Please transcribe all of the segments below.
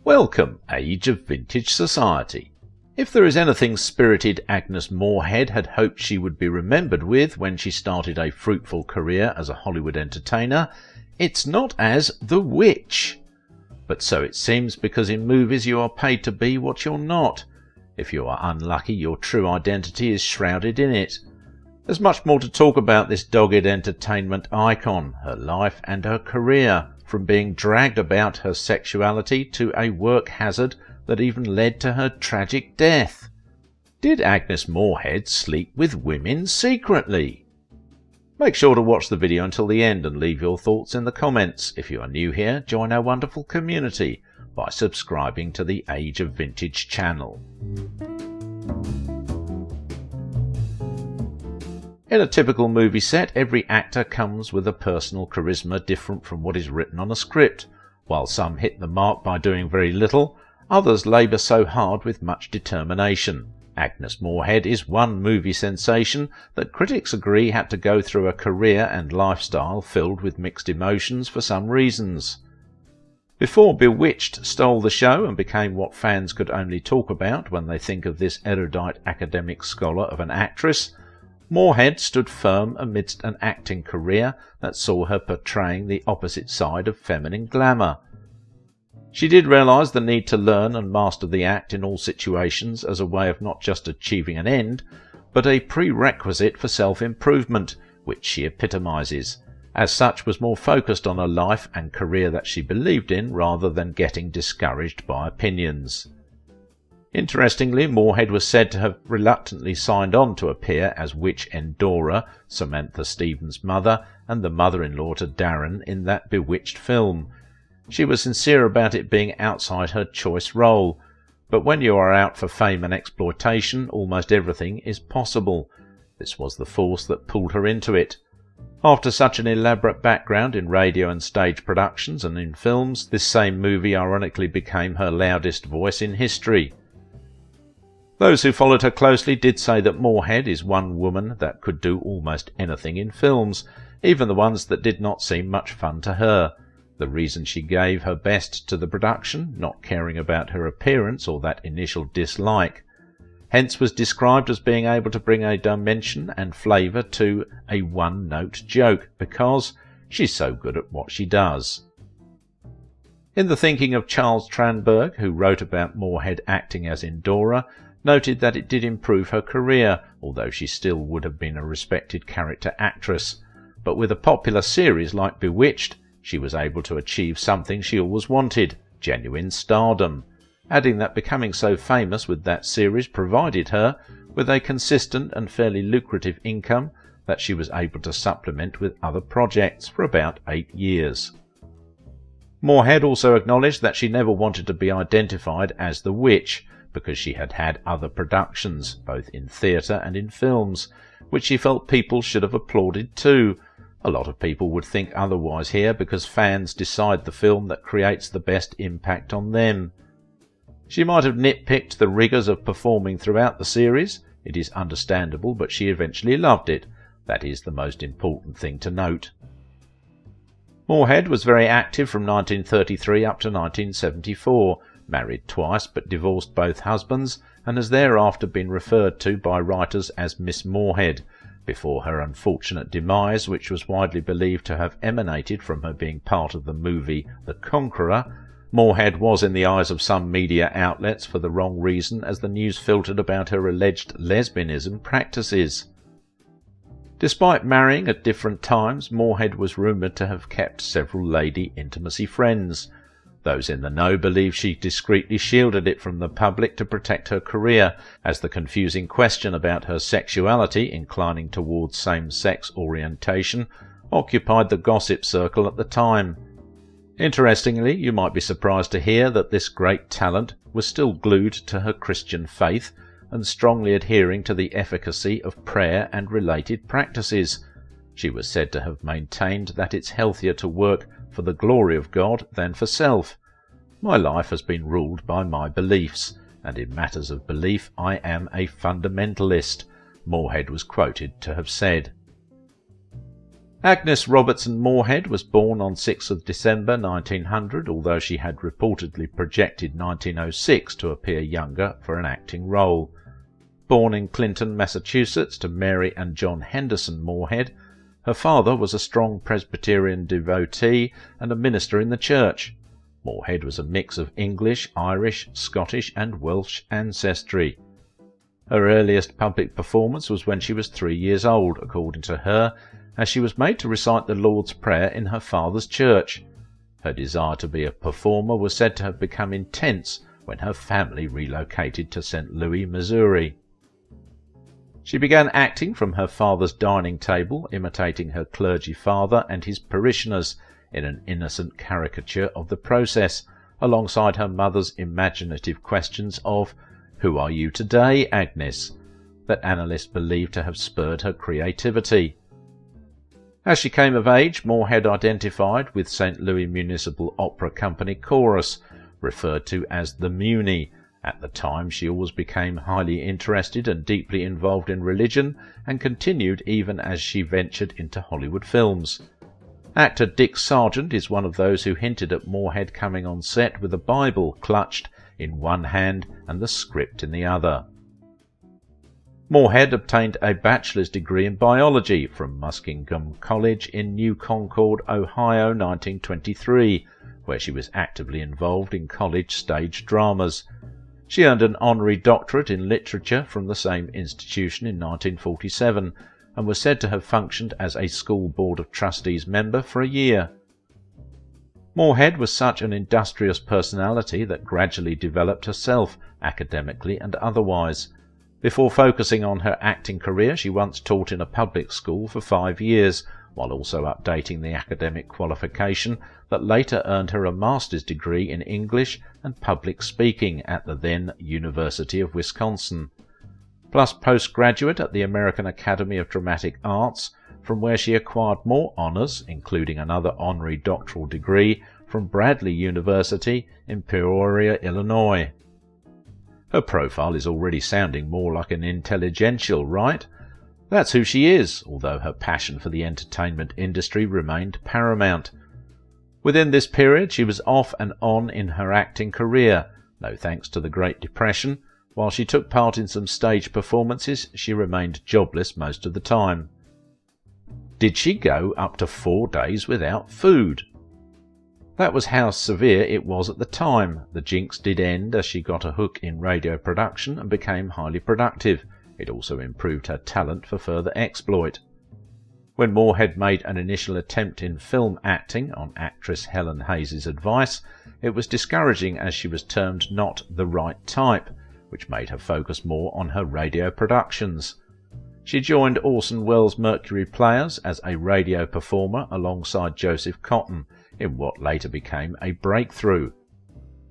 Welcome, age of vintage society. If there is anything spirited Agnes Moorehead had hoped she would be remembered with when she started a fruitful career as a Hollywood entertainer, it's not as the witch. But so it seems, because in movies you are paid to be what you're not. If you are unlucky, your true identity is shrouded in it. There's much more to talk about this dogged entertainment icon, her life and her career, from being dragged about her sexuality to a work hazard that even led to her tragic death. Did Agnes Moorehead sleep with women secretly? Make sure to watch the video until the end and leave your thoughts in the comments. If you are new here, join our wonderful community by subscribing to the Age of Vintage channel. In a typical movie set, every actor comes with a personal charisma different from what is written on a script. While some hit the mark by doing very little, others labour so hard with much determination. Agnes Moorehead is one movie sensation that critics agree had to go through a career and lifestyle filled with mixed emotions for some reasons. Before Bewitched stole the show and became what fans could only talk about when they think of this erudite academic scholar of an actress, Moorehead stood firm amidst an acting career that saw her portraying the opposite side of feminine glamour. She did realise the need to learn and master the act in all situations as a way of not just achieving an end, but a prerequisite for self-improvement, which she epitomises. As such, was more focused on a life and career that she believed in rather than getting discouraged by opinions. Interestingly, Moorehead was said to have reluctantly signed on to appear as Witch Endora, Samantha Stevens' mother, and the mother-in-law to Darren in that Bewitched film. She was sincere about it being outside her choice role, but when you are out for fame and exploitation, almost everything is possible. This was the force that pulled her into it. After such an elaborate background in radio and stage productions and in films, this same movie ironically became her loudest voice in history. Those who followed her closely did say that Moorehead is one woman that could do almost anything in films, even the ones that did not seem much fun to her. The reason she gave her best to the production, not caring about her appearance or that initial dislike. Hence was described as being able to bring a dimension and flavour to a one-note joke, because she's so good at what she does. In the thinking of Charles Tranberg, who wrote about Moorehead acting as Endora, noted that it did improve her career, although she still would have been a respected character actress. But with a popular series like Bewitched, she was able to achieve something she always wanted, genuine stardom, adding that becoming so famous with that series provided her with a consistent and fairly lucrative income that she was able to supplement with other projects for about 8 years. Moorehead also acknowledged that she never wanted to be identified as the witch, because she had had other productions, both in theatre and in films, which she felt people should have applauded too. A lot of people would think otherwise here, because fans decide the film that creates the best impact on them. She might have nitpicked the rigours of performing throughout the series. It is understandable, but she eventually loved it. That is the most important thing to note. Moorehead was very active from 1933 up to 1974, married twice but divorced both husbands, and has thereafter been referred to by writers as Miss Moorehead, before her unfortunate demise, which was widely believed to have emanated from her being part of the movie The Conqueror. Moorehead was in the eyes of some media outlets for the wrong reason, as the news filtered about her alleged lesbianism practices. Despite marrying at different times, Moorehead was rumoured to have kept several lady intimacy friends. Those in the know believe she discreetly shielded it from the public to protect her career, as the confusing question about her sexuality inclining towards same-sex orientation occupied the gossip circle at the time. Interestingly, you might be surprised to hear that this great talent was still glued to her Christian faith and strongly adhering to the efficacy of prayer and related practices. She was said to have maintained that it's healthier to work for the glory of God than for self. My life has been ruled by my beliefs, and in matters of belief I am a fundamentalist, Moorehead was quoted to have said. Agnes Robertson Moorehead was born on 6th of December 1900, although she had reportedly projected 1906 to appear younger for an acting role. Born in Clinton, Massachusetts to Mary and John Henderson Moorehead, her father was a strong Presbyterian devotee and a minister in the church. Moorehead was a mix of English, Irish, Scottish and Welsh ancestry. Her earliest public performance was when she was 3 years old, according to her, as she was made to recite the Lord's Prayer in her father's church. Her desire to be a performer was said to have become intense when her family relocated to St. Louis, Missouri. She began acting from her father's dining table, imitating her clergy father and his parishioners in an innocent caricature of the process, alongside her mother's imaginative questions of, "Who are you today, Agnes?" that analysts believed to have spurred her creativity. As she came of age, Moorehead identified with St. Louis Municipal Opera Company Chorus, referred to as the Muni. At the time, she always became highly interested and deeply involved in religion, and continued even as she ventured into Hollywood films. Actor Dick Sargent is one of those who hinted at Moorehead coming on set with a Bible clutched in one hand and the script in the other. Moorehead obtained a bachelor's degree in biology from Muskingum College in New Concord, Ohio, 1923, where she was actively involved in college stage dramas. She earned an honorary doctorate in literature from the same institution in 1947, and was said to have functioned as a school board of trustees member for a year. Moorehead was such an industrious personality that gradually developed herself, academically and otherwise. Before focusing on her acting career, she once taught in a public school for 5 years, while also updating the academic qualification that later earned her a master's degree in English and public speaking at the then University of Wisconsin, plus postgraduate at the American Academy of Dramatic Arts, from where she acquired more honors, including another honorary doctoral degree from Bradley University in Peoria, Illinois. Her profile is already sounding more like an intelligential, right? That's who she is, although her passion for the entertainment industry remained paramount. Within this period, she was off and on in her acting career, no thanks to the Great Depression. While she took part in some stage performances, she remained jobless most of the time. Did she go up to 4 days without food? That was how severe it was at the time. The jinx did end as she got a hook in radio production and became highly productive. It also improved her talent for further exploit. When Moorehead made an initial attempt in film acting, on actress Helen Hayes' advice, it was discouraging as she was termed not the right type, which made her focus more on her radio productions. She joined Orson Welles' Mercury Players as a radio performer alongside Joseph Cotton in what later became a breakthrough.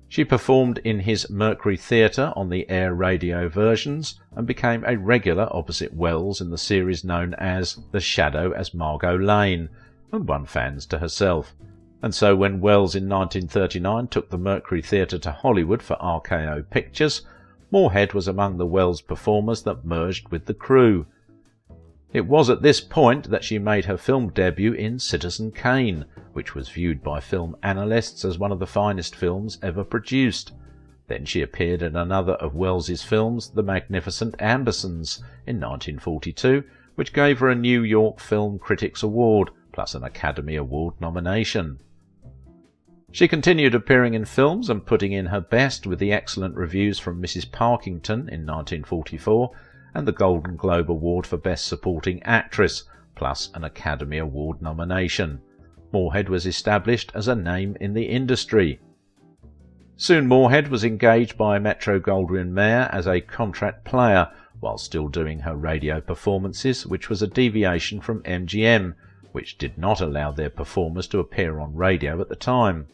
She performed in his Mercury Theatre on the air radio versions and became a regular opposite Welles in the series known as The Shadow as Margot Lane, and won fans to herself. And so when Welles in 1939 took the Mercury Theatre to Hollywood for RKO Pictures, Moorehead was among the Welles performers that merged with the crew. It was at this point that she made her film debut in Citizen Kane, which was viewed by film analysts as one of the finest films ever produced. Then she appeared in another of Welles's films, The Magnificent Ambersons, in 1942, which gave her a New York Film Critics Award, plus an Academy Award nomination. She continued appearing in films and putting in her best with the excellent reviews from Mrs. Parkington in 1944, and the Golden Globe Award for Best Supporting Actress, plus an Academy Award nomination. Moorehead was established as a name in the industry. Soon Moorehead was engaged by Metro-Goldwyn-Mayer as a contract player, while still doing her radio performances, which was a deviation from MGM, which did not allow their performers to appear on radio at the time.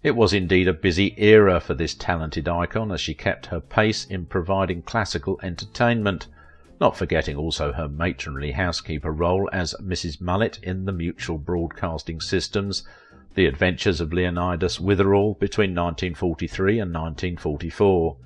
It was indeed a busy era for this talented icon as she kept her pace in providing classical entertainment, not forgetting also her matronly housekeeper role as Mrs. Mullet in the Mutual Broadcasting System's The Adventures of Leonidas Witherall between 1943 and 1944.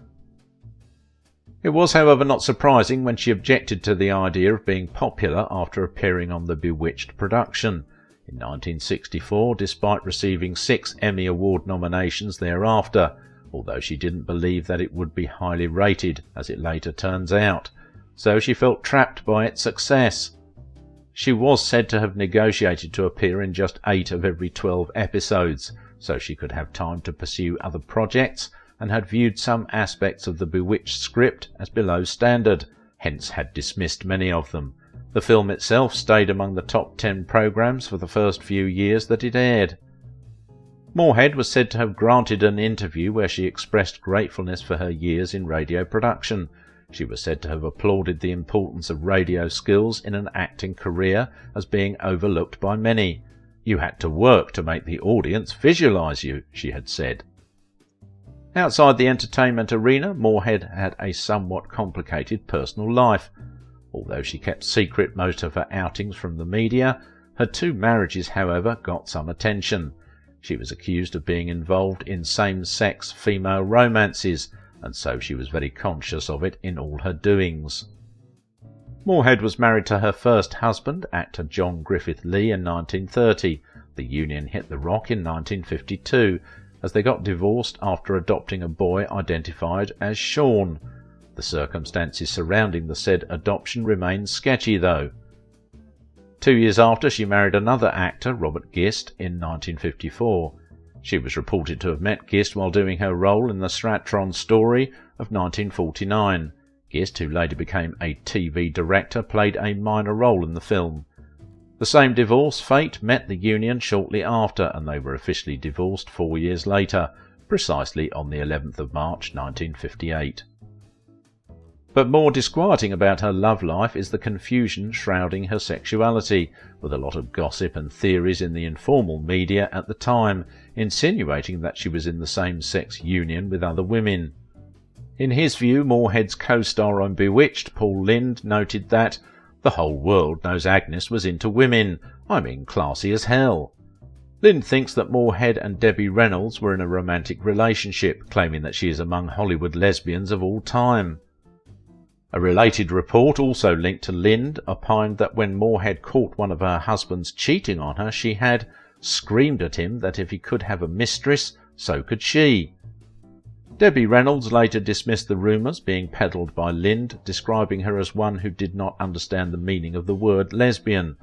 It was, however, not surprising when she objected to the idea of being popular after appearing on the Bewitched production in 1964, despite receiving 6 Emmy Award nominations thereafter, although she didn't believe that it would be highly rated, as it later turns out, so she felt trapped by its success. She was said to have negotiated to appear in just 8 of every 12 episodes, so she could have time to pursue other projects, and had viewed some aspects of the Bewitched script as below standard, hence had dismissed many of them. The film itself stayed among the top 10 programmes for the first few years that it aired. Moorehead was said to have granted an interview where she expressed gratefulness for her years in radio production. She was said to have applauded the importance of radio skills in an acting career as being overlooked by many. "You had to work to make the audience visualise you," she had said. Outside the entertainment arena, Moorehead had a somewhat complicated personal life. Although she kept secret most of her outings from the media, her 2 marriages, however, got some attention. She was accused of being involved in same-sex female romances, and so she was very conscious of it in all her doings. Moorehead was married to her first husband, actor John Griffith Lee, in 1930. The union hit the rock in 1952, as they got divorced after adopting a boy identified as Sean. The circumstances surrounding the said adoption remain sketchy, though. 2 years after, she married another actor, Robert Gist, in 1954. She was reported to have met Gist while doing her role in the Stratton Story of 1949. Gist, who later became a TV director, played a minor role in the film. The same divorce fate met the union shortly after, and they were officially divorced 4 years later, precisely on the 11th of March 1958. But more disquieting about her love life is the confusion shrouding her sexuality, with a lot of gossip and theories in the informal media at the time, insinuating that she was in the same-sex union with other women. In his view, Moorehead's co-star on Bewitched, Paul Lynde, noted that "the whole world knows Agnes was into women. I mean, classy as hell." Lynde thinks that Moorehead and Debbie Reynolds were in a romantic relationship, claiming that she is among Hollywood lesbians of all time. A related report, also linked to Lynde, opined that when Moorehead caught one of her husbands cheating on her, she had screamed at him that if he could have a mistress, so could she. Debbie Reynolds later dismissed the rumours being peddled by Lynde, describing her as one who did not understand the meaning of the word lesbian.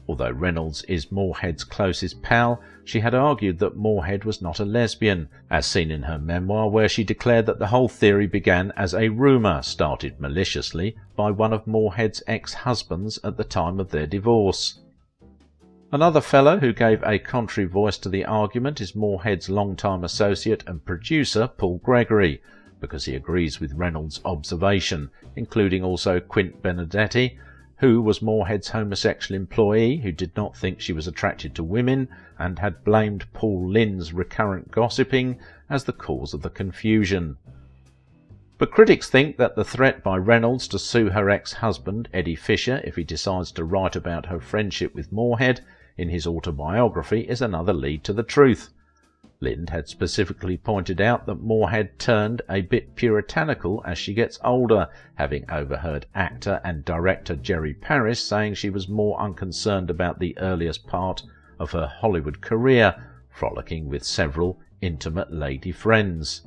Although Reynolds is Moorehead's closest pal, she had argued that Moorehead was not a lesbian, as seen in her memoir, where she declared that the whole theory began as a rumour started maliciously by one of Moorehead's ex-husbands at the time of their divorce. Another fellow who gave a contrary voice to the argument is Moorehead's longtime associate and producer Paul Gregory, because he agrees with Reynolds' observation, including also Quint Benedetti, who was Moorehead's homosexual employee who did not think she was attracted to women and had blamed Paul Lynde's recurrent gossiping as the cause of the confusion. But critics think that the threat by Reynolds to sue her ex-husband, Eddie Fisher, if he decides to write about her friendship with Moorehead in his autobiography is another lead to the truth. Lynde had specifically pointed out that Moorehead turned a bit puritanical as she gets older, having overheard actor and director Jerry Paris saying she was more unconcerned about the earliest part of her Hollywood career, frolicking with several intimate lady friends.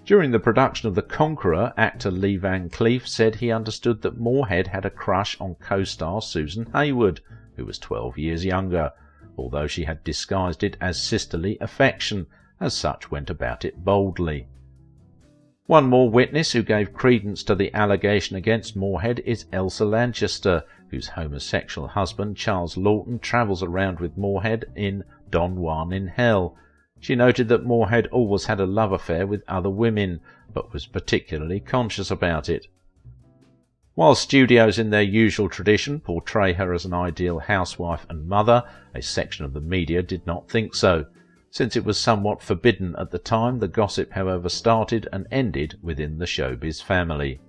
During the production of The Conqueror, actor Lee Van Cleef said he understood that Moorehead had a crush on co-star Susan Hayward, who was 12 years younger, although she had disguised it as sisterly affection, as such went about it boldly. One more witness who gave credence to the allegation against Moorehead is Elsa Lanchester, whose homosexual husband Charles Lawton travels around with Moorehead in Don Juan in Hell. She noted that Moorehead always had a love affair with other women, but was particularly conscious about it. While studios in their usual tradition portray her as an ideal housewife and mother, a section of the media did not think so. Since it was somewhat forbidden at the time, the gossip however started and ended within the showbiz family.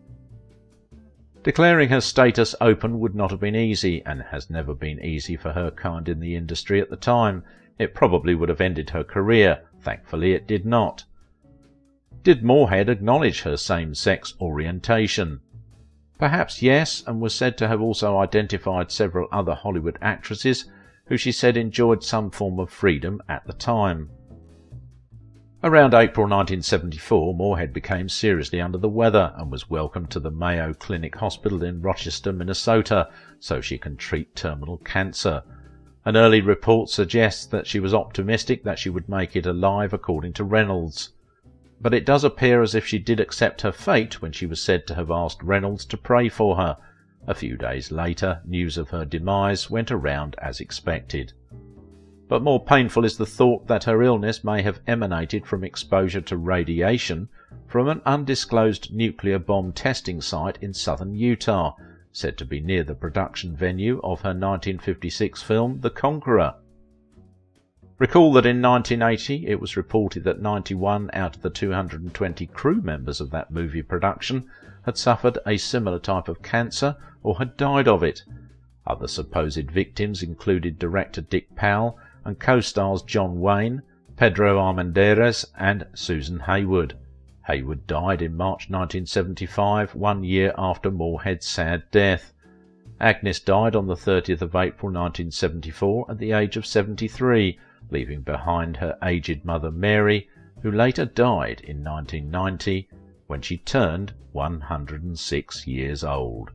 Declaring her status open would not have been easy, and has never been easy for her kind in the industry at the time. It probably would have ended her career. Thankfully it did not. Did Moorehead acknowledge her same-sex orientation? Perhaps yes, and was said to have also identified several other Hollywood actresses who she said enjoyed some form of freedom at the time. Around April 1974, Moorehead became seriously under the weather and was welcomed to the Mayo Clinic Hospital in Rochester, Minnesota, so she can treat terminal cancer. An early report suggests that she was optimistic that she would make it alive, according to Reynolds. But it does appear as if she did accept her fate when she was said to have asked Reynolds to pray for her. A few days later, news of her demise went around as expected. But more painful is the thought that her illness may have emanated from exposure to radiation from an undisclosed nuclear bomb testing site in southern Utah, said to be near the production venue of her 1956 film The Conqueror. Recall that in 1980 it was reported that 91 out of the 220 crew members of that movie production had suffered a similar type of cancer or had died of it. Other supposed victims included director Dick Powell and co-stars John Wayne, Pedro Armendariz and Susan Hayward. Hayward died in March 1975, 1 year after Moorehead's sad death. Agnes died on the 30th of April 1974 at the age of 73, leaving behind her aged mother Mary, who later died in 1990 when she turned 106 years old.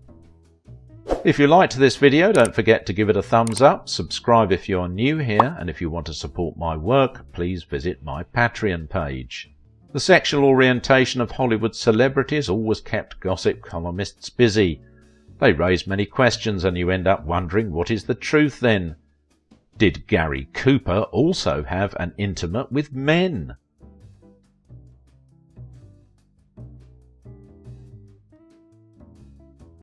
If you liked this video, don't forget to give it a thumbs up, subscribe if you're new here, and if you want to support my work, please visit my Patreon page. The sexual orientation of Hollywood celebrities always kept gossip columnists busy. They raise many questions and you end up wondering what is the truth then. Did Gary Cooper also have an intimate with men?